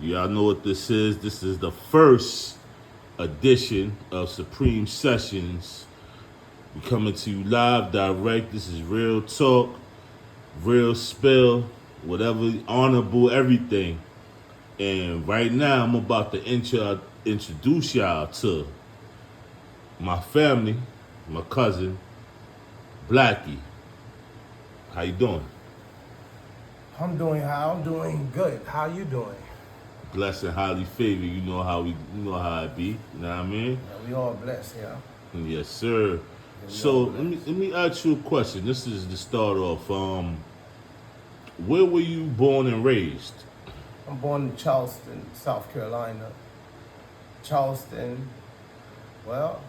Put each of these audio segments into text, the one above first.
Y'all know what this is. This is the first edition of Supreme Sessionz. We coming to you live, direct. This is real talk, real spill, whatever, honorable, everything. And right now, I'm about to introduce y'all to my family, my cousin, Blacky. How you doing? I'm doing good. How you doing? Blessed and highly favored. You know how it be. You know what I mean? Yeah, we all blessed here. Yes, sir. Yeah, we So all let me ask you a question. This is to start off. Where were you born and raised? I'm born in Charleston, South Carolina. Charleston, well,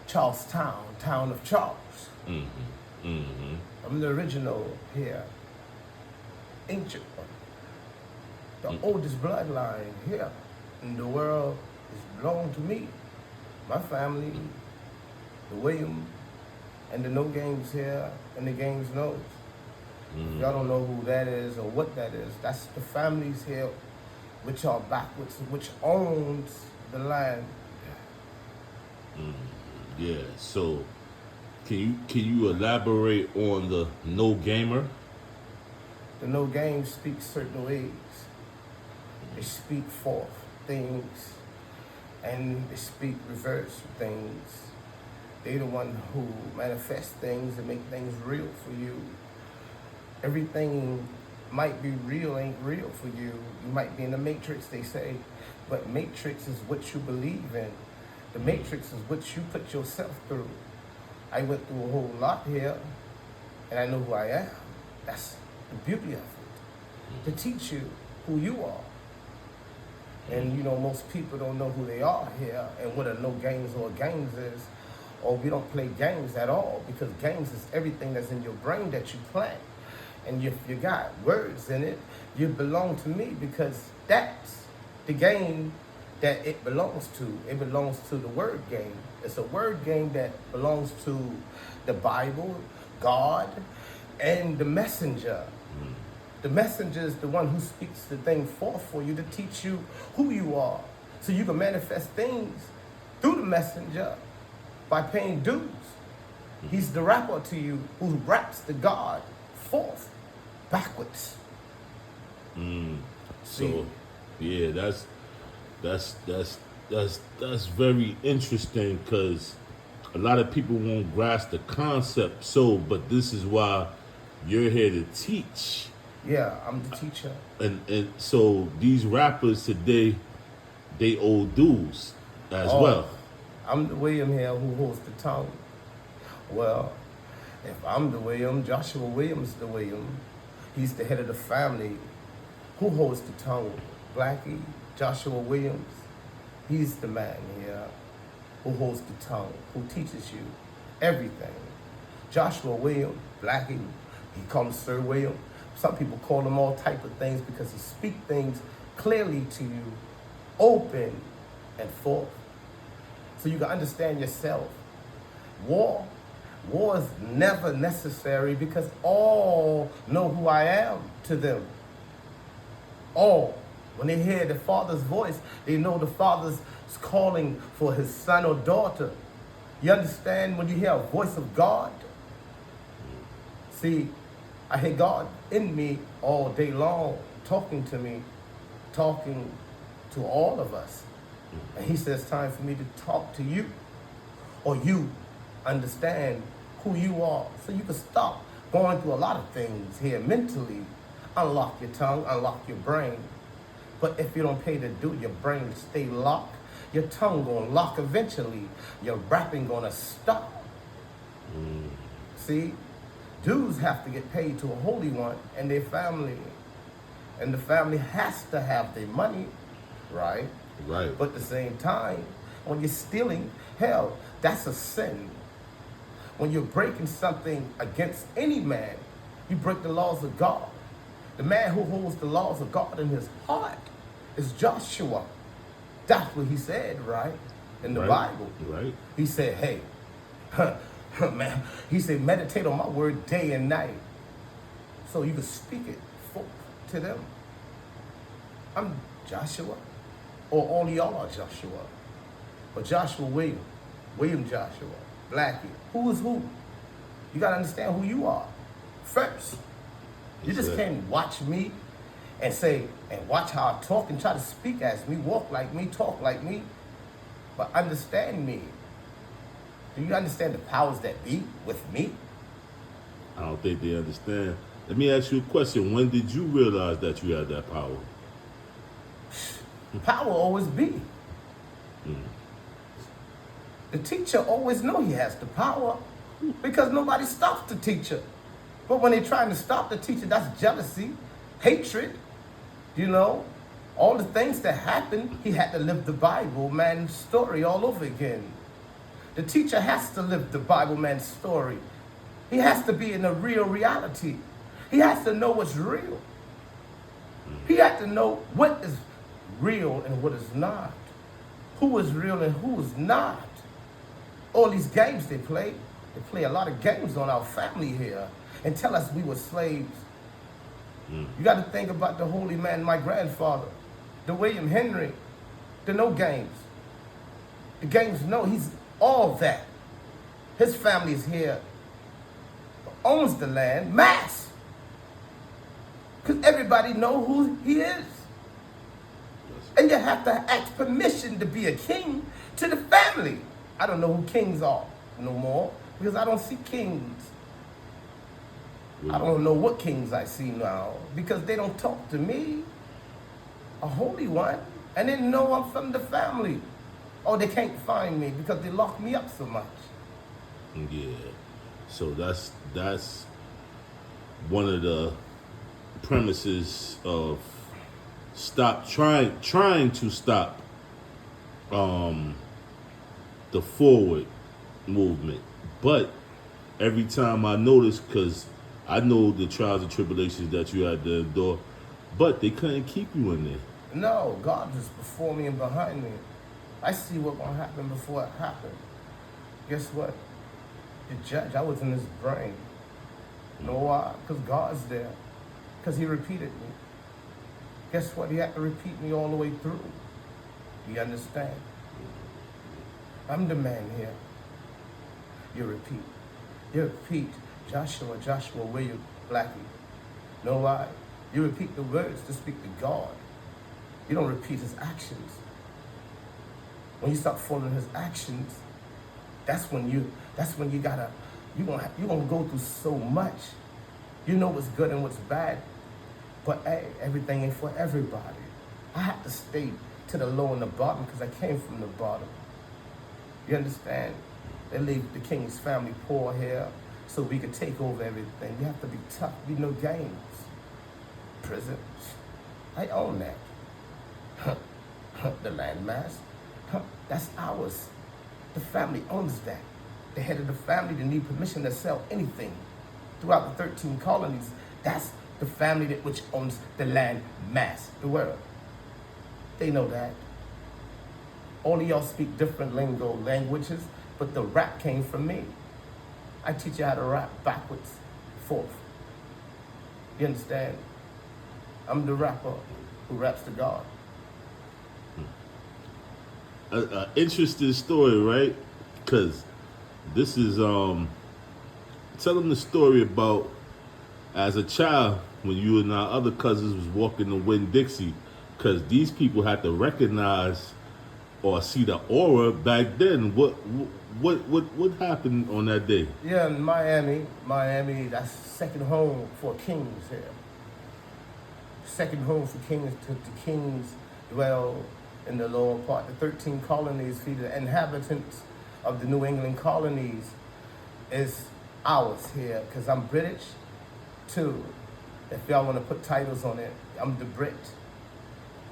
Charlestown, town of Charles. I'm the original here. Ancient one. The oldest bloodline here in the world is belong to me. My family, the Williams, and the No Games here, and the Games knows. Y'all don't know who that is or what that is. That's the families here, which are backwards, which owns the land. Yeah. So can you elaborate on the no gamer? The No Games speak certain ways. They speak forth things, and they speak reverse things. They the one who manifest things and make things real for you. Everything might be real, ain't real for you. You might be in the matrix, they say, but matrix is what you believe in. The matrix is what you put yourself through. I went through a whole lot here, and I know who I am. That's the beauty of it, to teach you who you are. And most people don't know who they are here and what a no games or games is, or we don't play games at all, because games is everything that's in your brain that you play. And if you got words in it, you belong to me, because that's the game that it belongs to. It belongs to the word game. It's a word game that belongs to the Bible, God, and the messenger. The messenger is the one who speaks the thing forth for you to teach you who you are, so you can manifest things through the messenger by paying dues. He's the rapper to you who raps the God forth backwards. So yeah, that's very interesting, because a lot of people won't grasp the concept. So, but this is why you're here to teach. Yeah, I'm the teacher. And so these rappers today, they owe dues as well. I'm the William here who holds the tongue. Well, if I'm the William, Joshua Williams the William. He's the head of the family. Who holds the tongue? Blacky, Joshua Williams. He's the man here who holds the tongue, who teaches you everything. Joshua Williams, Blacky, he comes Sir William. Some people call him all type of things because he speaks things clearly to you, open and forth, so you can understand yourself. War is never necessary, because all know who I am to them. All. When they hear the Father's voice, they know the Father's calling for his son or daughter. You understand when you hear a voice of God? See, I hear God in me all day long, talking to me, talking to all of us. And he says, time for me to talk to you, or you understand who you are, so you can stop going through a lot of things here mentally. Unlock your tongue, unlock your brain. But if you don't pay to do, your brain stay locked. Your tongue gonna lock eventually. Your rapping gonna stop. See? Dues have to get paid to a holy one and their family. And the family has to have their money, right? Right. But at the same time, when you're stealing, hell, that's a sin. When you're breaking something against any man, you break the laws of God. The man who holds the laws of God in his heart is Joshua. That's what he said, right? In the Bible. Right. He said, hey, man, he said, meditate on my word day and night, so you can speak it to them. I'm Joshua? Or all y'all are Joshua? But Joshua William Joshua, Blacky. Who is who? You gotta understand who you are first. You just can't watch me and say, and watch how I talk and try to speak as me, walk like me, talk like me. But understand me. Do you understand the powers that be with me? I don't think they understand. Let me ask you a question. When did you realize that you had that power? Power always be. The teacher always know he has the power because nobody stops the teacher. But when they're trying to stop the teacher, that's jealousy, hatred, you know, all the things that happened. He had to live the Bible man's story all over again. The teacher has to live the Bible man's story. He has to be in a real reality. He has to know what's real. He has to know what is real and what is not. Who is real and who is not. All these games they play a lot of games on our family here and tell us we were slaves. You got to think about the holy man, my grandfather, the William Henry, the no games. The games, no, he's all that. His family is here, owns the land, mass. Because everybody know who he is. And you have to ask permission to be a king to the family. I don't know who kings are no more because I don't see kings. I don't know what kings I see now because they don't talk to me, a holy one, and they know I'm from the family. Oh, they can't find me because they lock me up so much. Yeah. So that's one of the premises of trying to stop the forward movement. But every time I notice, because I know the trials and tribulations that you had to endure, but they couldn't keep you in there. No, God is before me and behind me. I see what's going to happen before it happens. Guess what? The judge, I was in his brain. You know why? Because God's there. Because he repeated me. Guess what? He had to repeat me all the way through. You understand? I'm the man here. You repeat. You repeat. Joshua William Blacky. Know why? You repeat the words to speak to God. You don't repeat his actions. When you start following his actions, that's when you're gonna go through so much. You know what's good and what's bad, but hey, everything ain't for everybody. I had to stay to the low and the bottom because I came from the bottom. You understand? They leave the king's family poor here so we could take over everything. You have to be tough. Be no games. Prison. I own that. The landmass. That's ours. The family owns that. The head of the family didn't need permission to sell anything. Throughout the 13 colonies, that's the family which owns the land mass, the world. They know that. All of y'all speak different languages, but the rap came from me. I teach you how to rap backwards, forth. You understand? I'm the rapper who raps to God. Interesting story, right? Because this is tell them the story about as a child when you and our other cousins was walking the Winn-Dixie, because these people had to recognize or see the aura back then. What happened on that day? Yeah, in Miami, that's second home for kings here. Second home for kings. The kings dwell in the lower part. The 13 colonies, the inhabitants of the New England colonies is ours here, because I'm British too. If y'all want to put titles on it, I'm the Brit.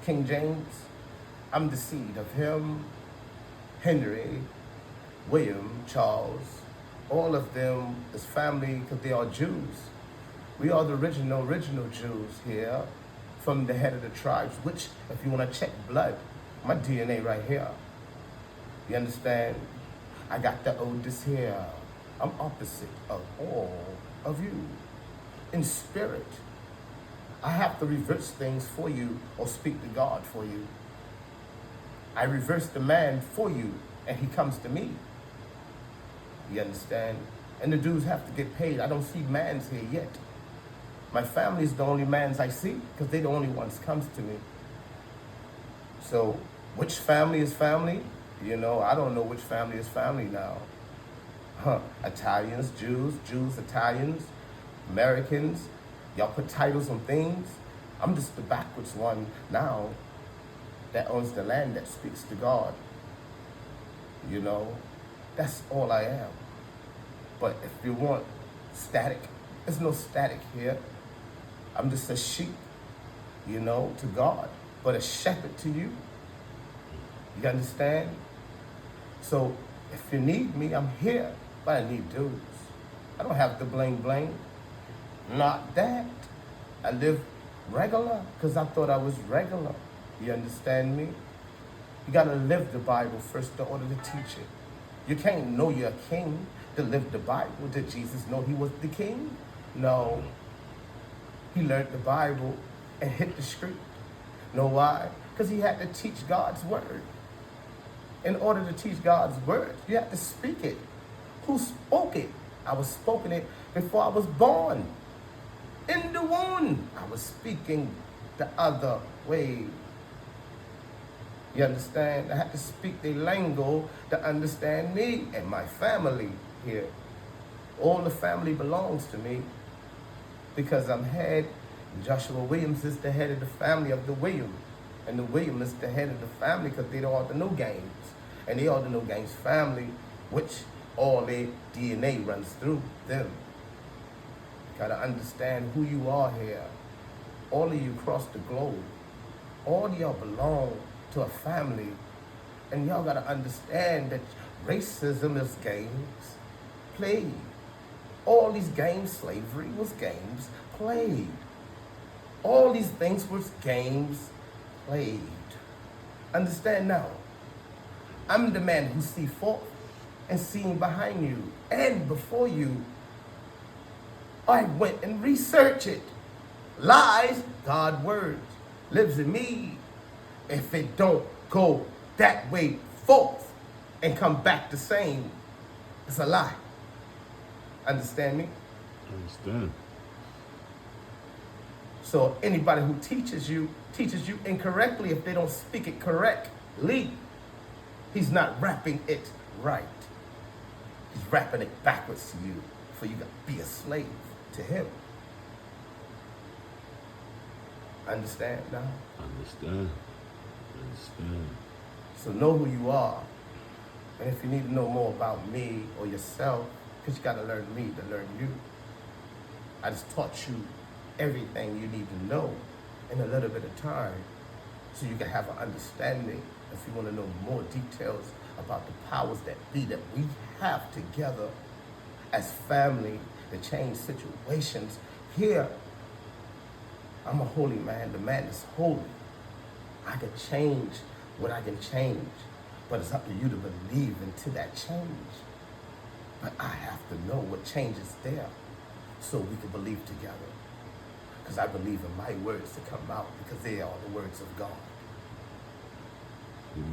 King James, I'm the seed of him, Henry, William, Charles. All of them is family because they are Jews. We are the original Jews here from the head of the tribes, which, if you want to check blood, my DNA right here. You understand? I got the oldest here. I'm opposite of all of you in spirit. I have to reverse things for you or speak to God for you. I reverse the man for you and he comes to me. You understand? And the dudes have to get paid. I don't see mans here yet. My family is the only mans I see because they're the only ones comes to me. So which family is family? You know, I don't know which family is family now. Italians, Jews, Italians, Americans. Y'all put titles on things. I'm just the backwards one now that owns the land that speaks to God. You know, that's all I am. But if you want static, there's no static here. I'm just a sheep, you know, to God, but a shepherd to you. You understand? So if you need me, I'm here, but I need dudes. I don't have to bling. Not that. I live regular because I thought I was regular. You understand me? You got to live the Bible first in order to teach it. You can't know you're a king to live the Bible. Did Jesus know he was the king? No. He learned the Bible and hit the street. Know why? Because he had to teach God's word. In order to teach God's word, you have to speak it. Who spoke it? I was spoken it before I was born. In the womb, I was speaking the other way. You understand? I had to speak the lingo to understand me and my family here. All the family belongs to me because I'm head. Joshua Williams is the head of the family of the Williams. And the Williams is the head of the family because they all the No Games. And they all the No Games family, which all their DNA runs through them. You gotta understand who you are here. All of you across the globe. All of y'all belong to a family. And y'all gotta understand that racism is games played. All these games, slavery was games played. All these things was games played. Understand now. I'm the man who see forth and seeing behind you and before you. I went and researched it. Lies, God's word lives in me. If it don't go that way forth and come back the same, it's a lie. Understand me? Understand. So anybody who teaches you incorrectly if they don't speak it correctly. He's not rapping it right. He's rapping it backwards to you for you to be a slave to him. Understand now? Understand. So know who you are. And if you need to know more about me or yourself, because you got to learn me to learn you. I just taught you everything you need to know in a little bit of time so you can have an understanding if you want to know more details about the powers that be that we have together as family to change situations. Here, I'm a holy man. The man is holy. I can change what I can change, but it's up to you to believe into that change. But I have to know what change is there so we can believe together. Because I believe in my words to come out because they are the words of God.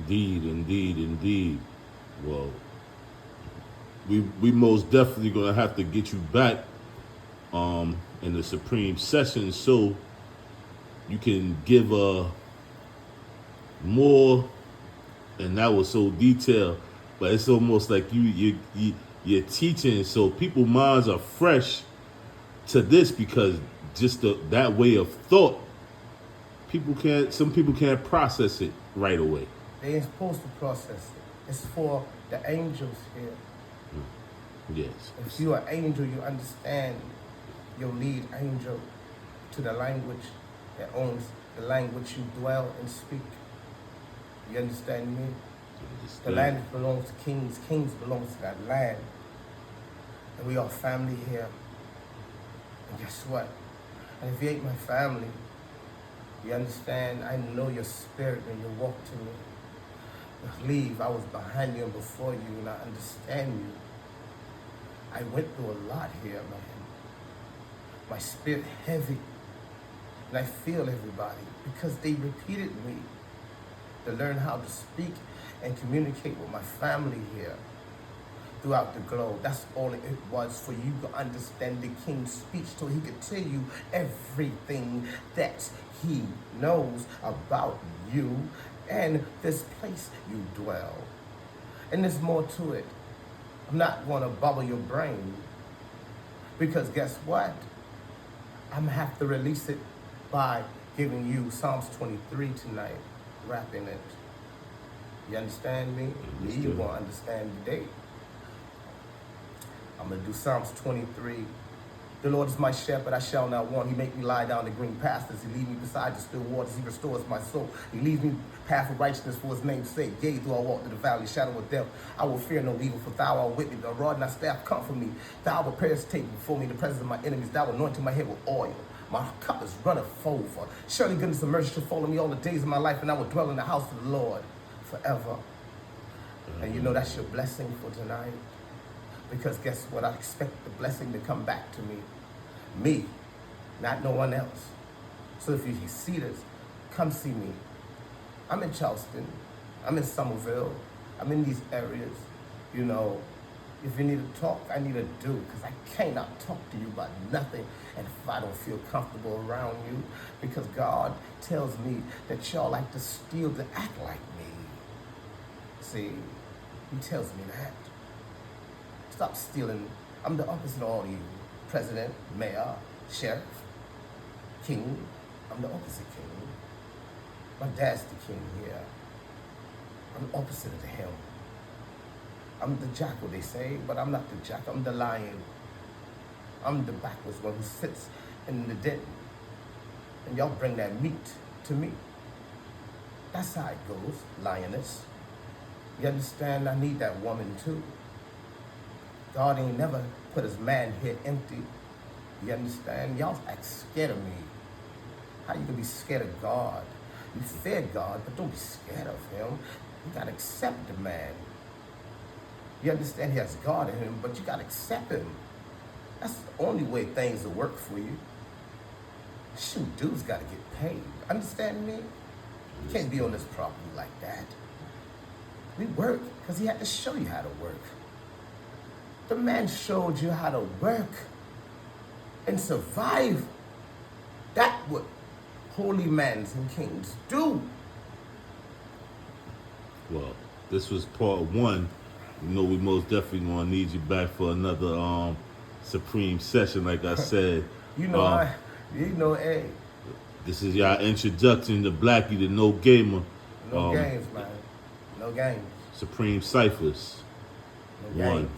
Indeed. Well, we most definitely gonna have to get you back in the Supreme Sessionz so you can give more, and that was so detailed, but it's almost like you're teaching so people's minds are fresh to this because just that way of thought, some people can't process it right away. They ain't supposed to process it. It's for the angels here. Yes. If you're an angel, you understand your lead angel to the language that owns the language you dwell and speak. You understand me? The land belongs to kings. Kings belongs to that land. And we are family here. And guess what? And if you ain't my family, you understand, I know your spirit when you walk to me. Leave, I was behind you and before you, and I understand you. I went through a lot here, man. My spirit heavy. And I feel everybody because they repeated me to learn how to speak and communicate with my family here throughout the globe. That's all it was, for you to understand the King's speech so he could tell you everything that he knows about you and this place you dwell. And there's more to it. I'm not going to bubble your brain, because guess what? I'm going to have to release it by giving you Psalms 23 tonight, wrapping it. You understand me? You won't understand the date. I'm going to do Psalms 23. The Lord is my shepherd, I shall not want. He make me lie down in green pastures. He lead me beside the still waters. He restores my soul. He leads me path of righteousness for his name's sake. Yea, though I walk through the valley, shadow of death, I will fear no evil, for thou art with me. The rod and thy staff comfort me. Thou preparest a table before me in the presence of my enemies. Thou anointing my head with oil. My cup is runneth over. Surely goodness and mercy shall follow me all the days of my life, and I will dwell in the house of the Lord forever. And you know that's your blessing for tonight. Because guess what? I expect the blessing to come back to me. Me, not no one else. So if you see this, come see me. I'm in Charleston. I'm in Somerville. I'm in these areas. You know, if you need to talk, I need to do, because I cannot talk to you about nothing and if I don't feel comfortable around you, because God tells me that y'all like to steal to act like me. See, he tells me that. Stop stealing. I'm the opposite of all you. President, mayor, sheriff, king. I'm the opposite king. My dad's the king here. I'm the opposite of him. I'm the jackal, they say, but I'm not the jackal. I'm the lion. I'm the backwards one who sits in the den. And y'all bring that meat to me. That's how it goes, lioness. You understand? I need that woman too. God ain't never put his man here empty. You understand? Y'all act scared of me. How you gonna be scared of God? You fear God, but don't be scared of him. You gotta accept the man. You understand he has God in him, but you gotta accept him. That's the only way things will work for you. Shoot, dudes gotta get paid. Understand me? You can't be on this property like that. We work because he had to show you how to work. The man showed you how to work and survive. That's what holy men and kings do. Well, this was part one. You know, we most definitely gonna need you back for another Supreme session, like I said. Hey. This is y'all introduction to Blacky, the No Gamer. No games, man. No games. Supreme Ciphers. No One. games.